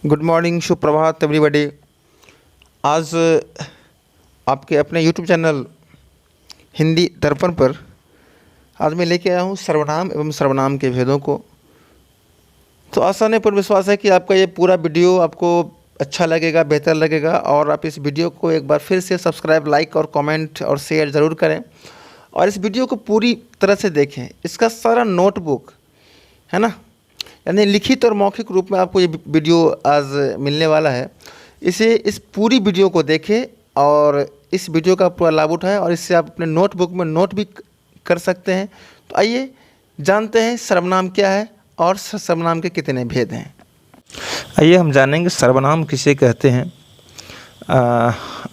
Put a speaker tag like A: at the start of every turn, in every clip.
A: Good morning, सुप्रभात everybody. आज आपके अपने यूट्यूब चैनल हिंदी दर्पण पर आज मैं लेके आया हूँ सर्वनाम एवं सर्वनाम के भेदों को। तो आसान पर विश्वास है कि आपका ये पूरा वीडियो आपको अच्छा लगेगा, बेहतर लगेगा, और आप इस वीडियो को एक बार फिर से सब्सक्राइब, लाइक और कमेंट और शेयर ज़रूर करें और इस वीडियो को पूरी तरह से देखें। इसका सारा नोटबुक है ना, यानी लिखित और मौखिक रूप में आपको ये वीडियो आज मिलने वाला है। इस पूरी वीडियो को देखें और इस वीडियो का पूरा लाभ उठाएं और इससे आप अपने नोटबुक में नोट भी कर सकते हैं। तो आइए जानते हैं सर्वनाम क्या है और सर्वनाम के कितने भेद हैं। आइए हम जानेंगे सर्वनाम किसे कहते हैं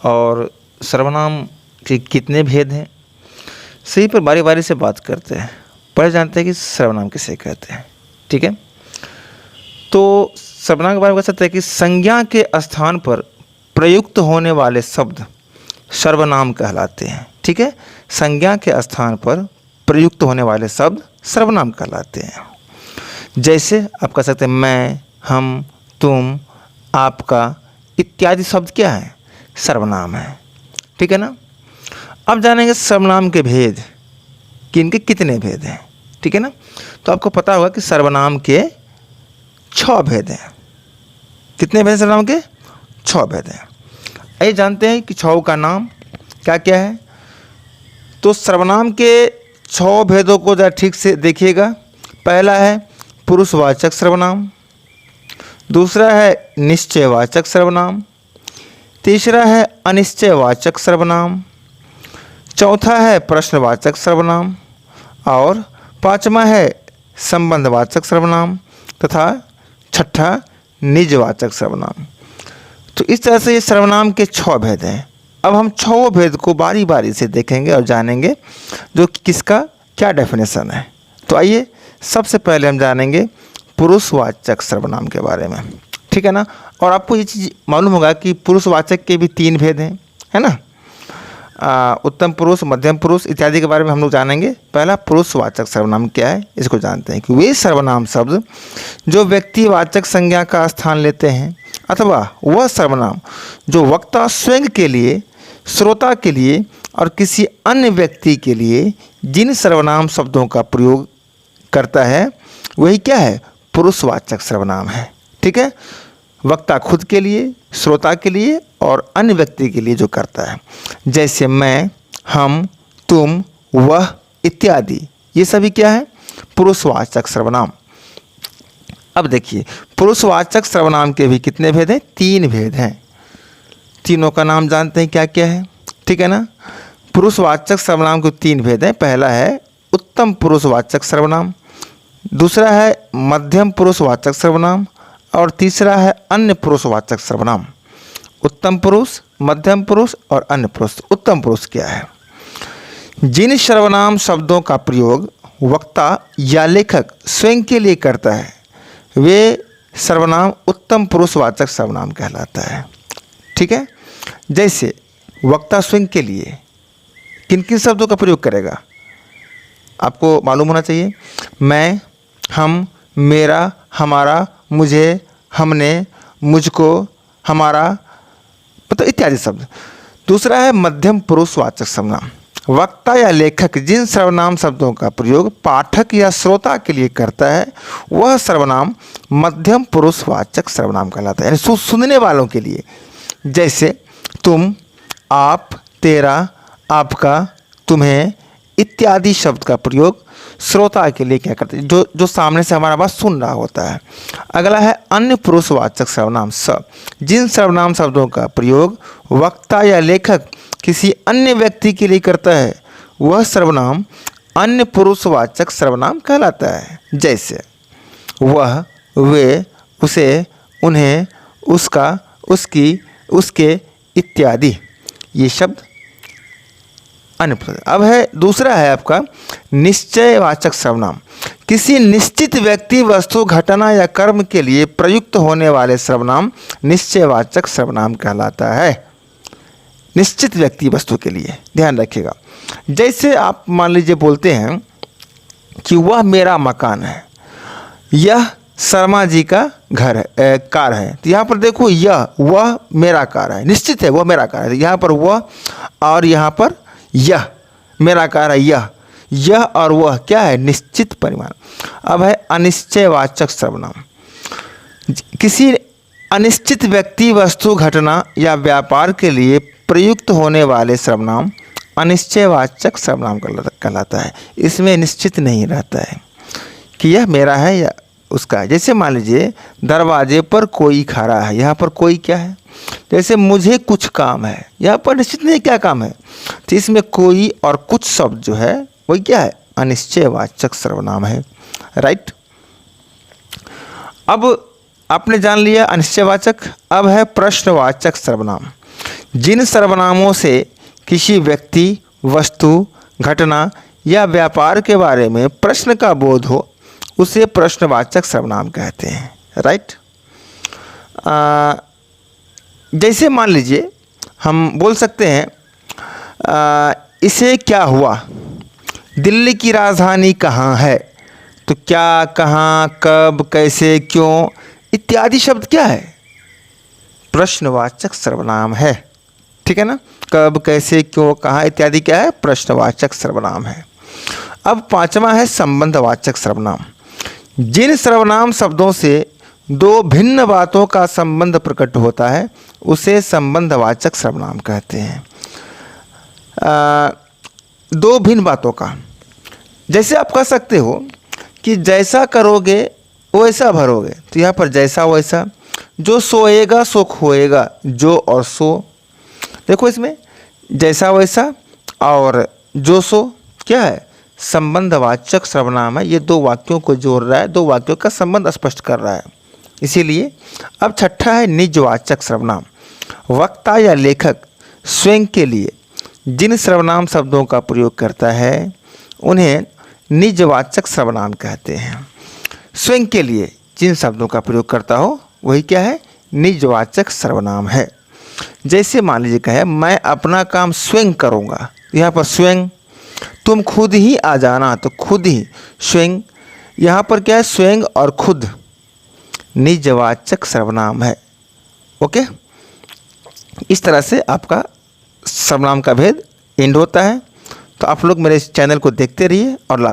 A: और सर्वनाम के कितने भेद हैं। सही पर बारी बारी से बात करते हैं। पहले जानते हैं कि सर्वनाम किसे कहते हैं। ठीक है, तो सर्वनाम के बारे में कह सकते हैं कि संज्ञा के स्थान पर प्रयुक्त होने वाले शब्द सर्वनाम कहलाते हैं। ठीक है, संज्ञा के स्थान पर प्रयुक्त होने वाले शब्द सर्वनाम कहलाते हैं। जैसे आप कह सकते हैं मैं, हम, तुम, आपका इत्यादि शब्द क्या है? सर्वनाम है। ठीक है ना। अब जानेंगे सर्वनाम के भेद कि इनके कितने भेद हैं। ठीक है ना। तो आपको पता होगा कि सर्वनाम के 6 भेद हैं। कितने भेद सर्वनाम के? 6 भेद हैं। आइए जानते हैं कि 6 का नाम क्या क्या है। तो सर्वनाम के 6 भेदों को जरा ठीक से देखिएगा। पहला है पुरुषवाचक सर्वनाम, दूसरा है निश्चयवाचक सर्वनाम, तीसरा है अनिश्चयवाचक सर्वनाम, चौथा है प्रश्नवाचक सर्वनाम और 5वां है संबंधवाचक सर्वनाम तथा 6ठा निजवाचक सर्वनाम। तो इस तरह से ये सर्वनाम के 6 भेद हैं। अब हम 6 भेद को बारी बारी से देखेंगे और जानेंगे जो किसका क्या डेफिनेशन है। तो आइए सबसे पहले हम जानेंगे पुरुषवाचक सर्वनाम के बारे में। ठीक है ना। और आपको ये चीज़ मालूम होगा कि पुरुषवाचक के भी 3 भेद हैं, है ना। उत्तम पुरुष, मध्यम पुरुष इत्यादि के बारे में हम लोग जानेंगे। पहला पुरुषवाचक सर्वनाम क्या है, इसको जानते हैं कि वे सर्वनाम शब्द जो व्यक्तिवाचक संज्ञा का स्थान लेते हैं अथवा वह सर्वनाम जो वक्ता स्वयं के लिए, श्रोता के लिए और किसी अन्य व्यक्ति के लिए जिन सर्वनाम शब्दों का प्रयोग करता है वही क्या है? पुरुषवाचक सर्वनाम है। ठीक है, वक्ता खुद के लिए, श्रोता के लिए और अन्य व्यक्ति के लिए जो करता है। जैसे मैं, हम, तुम, वह इत्यादि, ये सभी क्या है? पुरुषवाचक सर्वनाम। अब देखिए पुरुषवाचक सर्वनाम के भी कितने भेद हैं? 3 भेद हैं। तीनों का नाम जानते हैं क्या क्या है। ठीक है ना। पुरुषवाचक सर्वनाम के 3 भेद हैं। पहला है उत्तम पुरुषवाचक सर्वनाम, दूसरा है मध्यम पुरुषवाचक सर्वनाम और तीसरा है अन्य पुरुषवाचक सर्वनाम। उत्तम पुरुष, मध्यम पुरुष और अन्य पुरुष। उत्तम पुरुष क्या है? जिन सर्वनाम शब्दों का प्रयोग वक्ता या लेखक स्वयं के लिए करता है वे सर्वनाम उत्तम पुरुषवाचक सर्वनाम कहलाता है। ठीक है, जैसे वक्ता स्वयं के लिए किन किन शब्दों का प्रयोग करेगा आपको मालूम होना चाहिए। मैं, हम, मेरा, हमारा, मुझे, हमने, मुझको, हमारा, मतलब इत्यादि शब्द। दूसरा है मध्यम पुरुषवाचक सर्वनाम। वक्ता या लेखक जिन सर्वनाम शब्दों का प्रयोग पाठक या श्रोता के लिए करता है वह सर्वनाम मध्यम पुरुषवाचक सर्वनाम कहलाता है, यानी सुनने वालों के लिए। जैसे तुम, आप, तेरा, आपका, तुम्हें इत्यादि शब्द का प्रयोग श्रोता के लिए क्या करते हैं? जो सामने से हमारा बात सुन रहा होता है। अगला है अन्य पुरुषवाचक सर्वनाम स। जिन सर्वनाम शब्दों का प्रयोग वक्ता या लेखक किसी अन्य व्यक्ति के लिए करता है वह सर्वनाम अन्य पुरुषवाचक सर्वनाम कहलाता है। जैसे वह, वे, उसे, उन्हें, उसका, उसकी, उसके इत्यादि, ये शब्द अन्य। अब है दूसरा है आपका निश्चयवाचक सर्वनाम। किसी निश्चित व्यक्ति, वस्तु, घटना या कर्म के लिए प्रयुक्त होने वाले सर्वनाम निश्चयवाचक सर्वनाम कहलाता है। निश्चित व्यक्ति, वस्तु के लिए, ध्यान रखिएगा। जैसे आप मान लीजिए बोलते हैं कि वह मेरा मकान है, यह शर्मा जी का घर है, कार है। तो यहाँ पर देखो यह वह मेरा कार है, निश्चित है वह मेरा कार है। यहाँ पर वह और यहाँ पर यह मेरा कार है। यह और वह क्या है, निश्चित परिमाण। अब है अनिश्चयवाचक सर्वनाम। किसी अनिश्चित व्यक्ति, वस्तु, घटना या व्यापार के लिए प्रयुक्त होने वाले सर्वनाम अनिश्चयवाचक सर्वनाम कहलाता है। इसमें निश्चित नहीं रहता है कि यह मेरा है या उसका है। जैसे मान लीजिए दरवाजे पर कोई खड़ा है, यहाँ पर कोई क्या है। जैसे मुझे कुछ काम है, यहाँ पर निश्चित नहीं क्या काम है। तो इसमें कोई और कुछ शब्द जो है वही क्या है, अनिश्चयवाचक सर्वनाम है। राइट। अब आपने जान लिया अनिश्चयवाचक। अब है प्रश्नवाचक सर्वनाम। जिन सर्वनामों से किसी व्यक्ति, वस्तु, घटना या व्यापार के बारे में प्रश्न का बोध हो उसे प्रश्नवाचक सर्वनाम कहते हैं। राइट। जैसे मान लीजिए हम बोल सकते हैं इसे क्या हुआ, दिल्ली की राजधानी कहाँ है। तो क्या, कहाँ, कब, कैसे, क्यों इत्यादि शब्द क्या है, प्रश्नवाचक सर्वनाम है। ठीक है ना। कब, कैसे, क्यों, कहाँ इत्यादि क्या है, प्रश्नवाचक सर्वनाम है। अब पांचवा है संबंधवाचक सर्वनाम। जिन सर्वनाम शब्दों से दो भिन्न बातों का संबंध प्रकट होता है उसे संबंधवाचक सर्वनाम कहते हैं। दो भिन्न बातों का, जैसे आप कह सकते हो कि जैसा करोगे वैसा भरोगे। तो यहाँ पर जैसा वैसा, जो सोएगा सो खोएगा, जो और सो। देखो इसमें जैसा वैसा और जो सो क्या है, संबंधवाचक सर्वनाम है। ये दो वाक्यों को जोड़ रहा है, दो वाक्यों का संबंध स्पष्ट कर रहा है, इसीलिए। अब छठा है निजवाचक सर्वनाम। वक्ता या लेखक स्वयं के लिए जिन सर्वनाम शब्दों का प्रयोग करता है उन्हें निजवाचक सर्वनाम कहते हैं। स्वयं के लिए जिन शब्दों का प्रयोग करता हो वही क्या है, निजवाचक सर्वनाम है। जैसे मान लीजिए कहे मैं अपना काम स्वयं करूँगा। यहाँ पर स्वयं, तुम खुद ही आ जाना, तो खुद ही, स्वयं। यहाँ पर क्या है, स्वयं और खुद निजवाचक सर्वनाम है। ओके। इस तरह से आपका सर्वनाम का भेद एंड होता है। तो आप लोग मेरे इस चैनल को देखते रहिए और लाभ